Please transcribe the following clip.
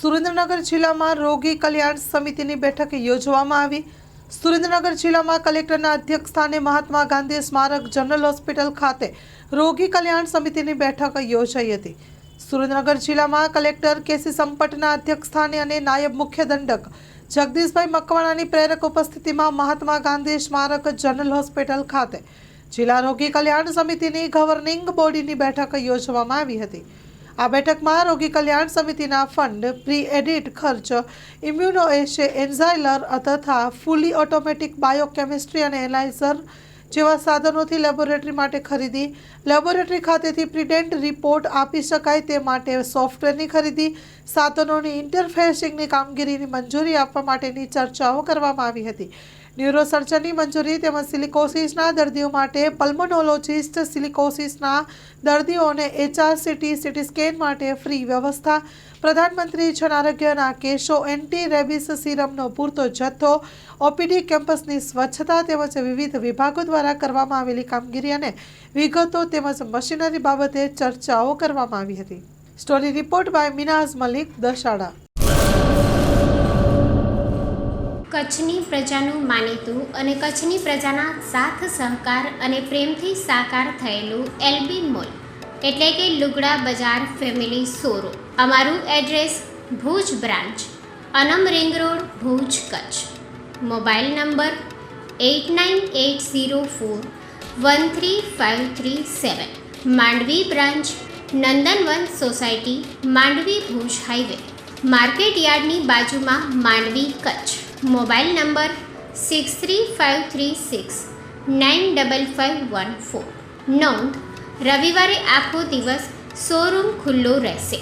સુરેન્દ્રનગર જિલ્લામાં રોગી કલ્યાણ સમિતિની બેઠક યોજવામાં આવી। સુરેન્દ્રનગર જિલ્લામાં કલેક્ટરના અધ્યક્ષસ્થાને મહાત્મા ગાંધી સ્મારક જનરલ હોસ્પિટલ ખાતે રોગી કલ્યાણ સમિતિની બેઠક યોજાઈ હતી। સુરેન્દ્રનગર જિલ્લામાં કલેક્ટર કેસી સંપટના અધ્યક્ષસ્થાને અને નાયબ મુખ્ય દંડક જગદીશભાઈ મકવાણાની પ્રેરક ઉપસ્થિતિમાં મહાત્મા ગાંધી સ્મારક જનરલ હોસ્પિટલ ખાતે જિલ્લા રોગી કલ્યાણ સમિતિની ગવર્નિંગ બોડીની બેઠક યોજવામાં આવી હતી। આ બેઠકમાં રોગી કલ્યાણ સમિતિના ફંડ, પ્રી એડિટ ખર્ચ, એન્ઝાઇલર તથા ફૂલી ઓટોમેટિક બાયોકેમિસ્ટ્રી અને એનાલાઇઝર જેવા સાધનોથી લેબોરેટરી માટે ખરીદી, લેબોરેટરી ખાતેથી પ્રિડેન્ટ રિપોર્ટ આપી શકાય તે માટે સોફ્ટવેરની ખરીદી, સાધનોની ઇન્ટરફેસિંગની કામગીરીની મંજૂરી આપવા માટેની ચર્ચાઓ કરવામાં આવી હતી। ન્યુરોસર્જનની મંજૂરી તેમજ સિલિકોસિસના દર્દીઓ માટે પલ્મોનોલોજિસ્ટ, સિલિકોસિસના દર્દીઓને HRCT સીટી સ્કેન માટે ફ્રી વ્યવસ્થા, પ્રધાનમંત્રી જન આરોગ્યના કેસો, એન્ટી રેબિસ સિરમનો પૂરતો જથ્થો, OPD કેમ્પસની સ્વચ્છતા તેમજ વિવિધ વિભાગો દ્વારા કરવામાં આવેલી કામગીરી અને વિગતો તેમજ મશીનરી બાબતે ચર્ચાઓ કરવામાં આવી હતી। Story report by Minaz Malik, Dasada. કચ્છની પ્રજાનું માનીતું અને કચ્છની પ્રજાના સાથ સહકાર અને પ્રેમથી સાકાર થયેલું LB મોલ એટલે કે લુગડા બજાર ફેમિલી શોરૂમ। અમારું address Bhuj branch, Anam ring road, Bhuj, Kutch. Mobile number 8980413537। Mandvi branch, Nandanvan society, Mandvi, Bhuj highway, market યાર્ડની બાજુમાં, માંડવી, કચ્છ। Mobile number 6353695514। નોંધ: રવિવારે આખો દિવસ શોરૂમ ખુલ્લો રહેશે।